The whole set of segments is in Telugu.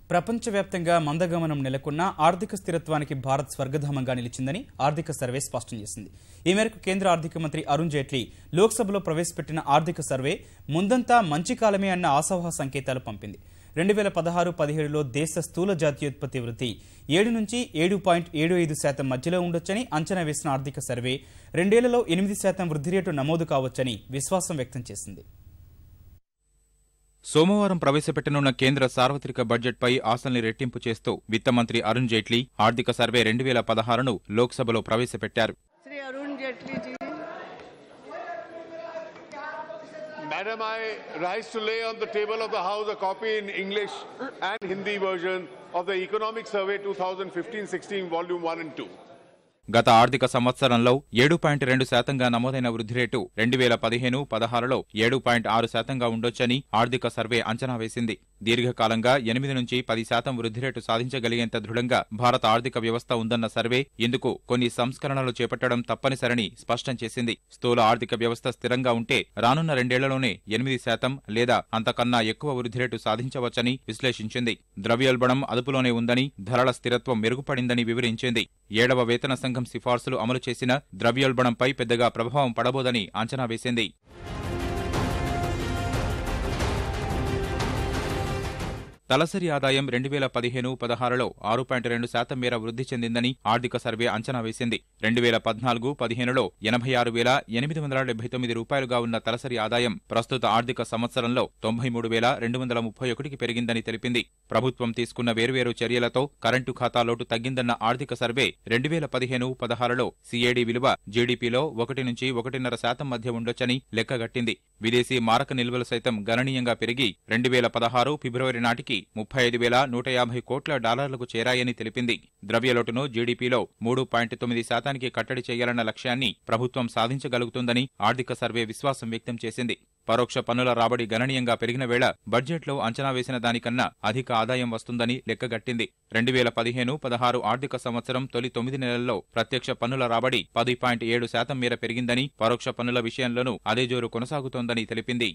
ప్రపంచవ్యాప్తంగా మందగమనం నెలకొన్న ఆర్థిక స్థిరత్వానికి భారత్ స్వర్గధామంగా నిలిచిందని ఆర్థిక సర్వే స్పష్టం చేసింది. ఈ మేరకు కేంద్ర ఆర్థిక మంత్రి అరుణ్ జైట్లీ లోక్సభలో ప్రవేశపెట్టిన ఆర్థిక సర్వే ముందంతా మంచి కాలమే అన్న ఆశావహ సంకేతాలు పంపింది. 2016-17లో దేశ స్థూల జాతీయోత్పత్తి వృద్ధి 7 నుంచి 7.75% మధ్యలో ఉండొచ్చని అంచనా వేసిన ఆర్థిక సర్వే 2 ఏళ్లలో 8% వృద్ధి రేటు నమోదు కావచ్చని విశ్వాసం వ్యక్తం చేసింది. సోమవారం ప్రవేశపెట్టనున్న కేంద్ర సార్వత్రిక బడ్జెట్పై ఆశల్ని రెట్టింపు చేస్తూ విత్త మంత్రి అరుణ్ జైట్లీ ఆర్థిక సర్వే 2016ను లోక్సభలో ప్రవేశపెట్టారు. Madam, I rise to lay on the table of the House a copy in English and Hindi version of the Economic Survey 2015-16 Volume 1 and 2. గత ఆర్థిక సంవత్సరంలో 7.2%గా నమోదైన వృద్ధి రేటు 2015-16లో 7.6%గా ఉండొచ్చని ఆర్థిక సర్వే అంచనా వేసింది. దీర్ఘకాలంగా 8 నుంచి 10% వృద్ధి రేటు సాధించగలిగేంత దృఢంగా భారత ఆర్థిక వ్యవస్థ ఉందన్న సర్వే ఇందుకు కొన్ని సంస్కరణలు చేపట్టడం తప్పనిసరని స్పష్టం చేసింది. స్థూల ఆర్థిక వ్యవస్థ స్థిరంగా ఉంటే రానున్న 2 ఏళ్లలోనే 8% లేదా అంతకన్నా ఎక్కువ వృద్ధి రేటు సాధించవచ్చని విశ్లేషించింది. ద్రవ్యోల్బణం అదుపులోనే ఉందని, ధరల స్థిరత్వం మెరుగుపడిందని వివరించింది. 7వ వేతన సంఘం సిఫార్సులు అమలు చేసిన ద్రవ్యోల్బణంపై పెద్దగా ప్రభావం పడబోదని అంచనా వేసింది. తలసరి ఆదాయం 2015-16లో 6.2% మేర వృద్ధి చెందిందని ఆర్థిక సర్వే అంచనా వేసింది. 2014-15లో 86,879 రూపాయలుగా ఉన్న తలసరి ఆదాయం ప్రస్తుత ఆర్థిక సంవత్సరంలో 93,231కి పెరిగిందని తెలిపింది. ప్రభుత్వం తీసుకున్న వేర్వేరు చర్యలతో కరెంటు ఖాతా లోటు తగ్గిందన్న ఆర్థిక సర్వే 2015-16లో సిఏడి విలువ జీడీపీలో 1 నుంచి 1.5% మధ్య ఉండొచ్చని లెక్కగట్టింది. విదేశీ మారక నిల్వలు సైతం గణనీయంగా పెరిగి 2016 ఫిబ్రవరి నాటికి 35,150 కోట్ల డాలర్లకు చేరాయని తెలిపింది. ద్రవ్యలోటును జీడీపీలో 3.9%కి కట్టడి చేయాలన్న లక్ష్యాన్ని ప్రభుత్వం సాధించగలుగుతుందని ఆర్థిక సర్వే విశ్వాసం వ్యక్తం చేసింది. పరోక్ష పన్నుల రాబడి గణనీయంగా పెరిగిన వేళ బడ్జెట్లో అంచనా వేసిన దానికన్నా అధిక ఆదాయం వస్తుందని లెక్కగట్టింది. 2015-16 ఆర్థిక సంవత్సరం తొలి 9 నెలల్లో ప్రత్యక్ష పన్నుల రాబడి 10.7% మేర పెరిగిందని, పరోక్ష పన్నుల విషయంలోనూ అదే జోరు కొనసాగుతోందని తెలిపింది.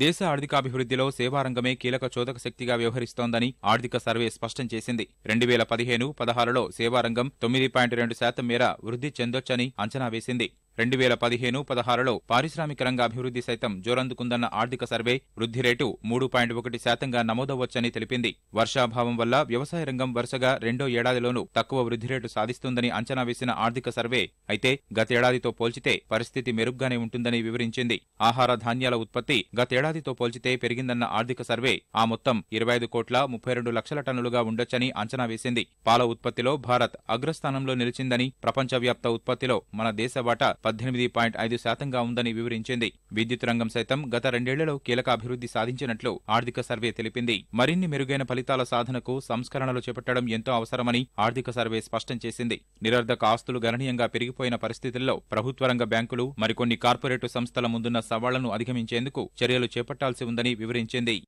దేశ ఆర్థికాభివృద్ధిలో సేవారంగమే కీలక చోదక శక్తిగా వ్యవహరిస్తోందని ఆర్థిక సర్వే స్పష్టం చేసింది. 2015-16లో సేవారంగం 9.2% మేర వృద్ధి చెందొచ్చని అంచనా వేసింది. 2015-16లో పారిశ్రామిక రంగ అభివృద్ధి సైతం జోరందుకుందన్న ఆర్థిక సర్వే వృద్ధి రేటు 3.1%గా నమోదవ్వొచ్చని తెలిపింది. వర్షాభావం వల్ల వ్యవసాయ రంగం వరుసగా 2వ ఏడాదిలోనూ తక్కువ వృద్ధి రేటు సాధిస్తుందని అంచనా వేసిన ఆర్థిక సర్వే అయితే గతేడాదితో పోల్చితే పరిస్థితి మెరుగ్గానే ఉంటుందని వివరించింది. ఆహార ధాన్యాల ఉత్పత్తి గతేడాదితో పోల్చితే పెరిగిందన్న ఆర్థిక సర్వే ఆ మొత్తం 25,32 లక్షల టన్నులుగా ఉండొచ్చని అంచనా వేసింది. పాల ఉత్పత్తిలో భారత్ అగ్రస్థానంలో నిలిచిందని, ప్రపంచవ్యాప్త ఉత్పత్తిలో మన దేశ వాటా 18.5%గా ఉందని వివరించింది. విద్యుత్ రంగం సైతం గత 2 ఏళ్లలో కీలక అభివృద్ధి సాధించినట్లు ఆర్థిక సర్వే తెలిపింది. మరిన్ని మెరుగైన ఫలితాల సాధనకు సంస్కరణలు చేపట్టడం ఎంతో అవసరమని ఆర్థిక సర్వే స్పష్టం చేసింది. నిరర్ధక ఆస్తులు గణనీయంగా పెరిగిపోయిన పరిస్థితుల్లో ప్రభుత్వ రంగ బ్యాంకులు, మరికొన్ని కార్పొరేటు సంస్థల ముందున్న సవాళ్లను అధిగమించేందుకు చర్యలు చేపట్టాల్సి ఉందని వివరించింది.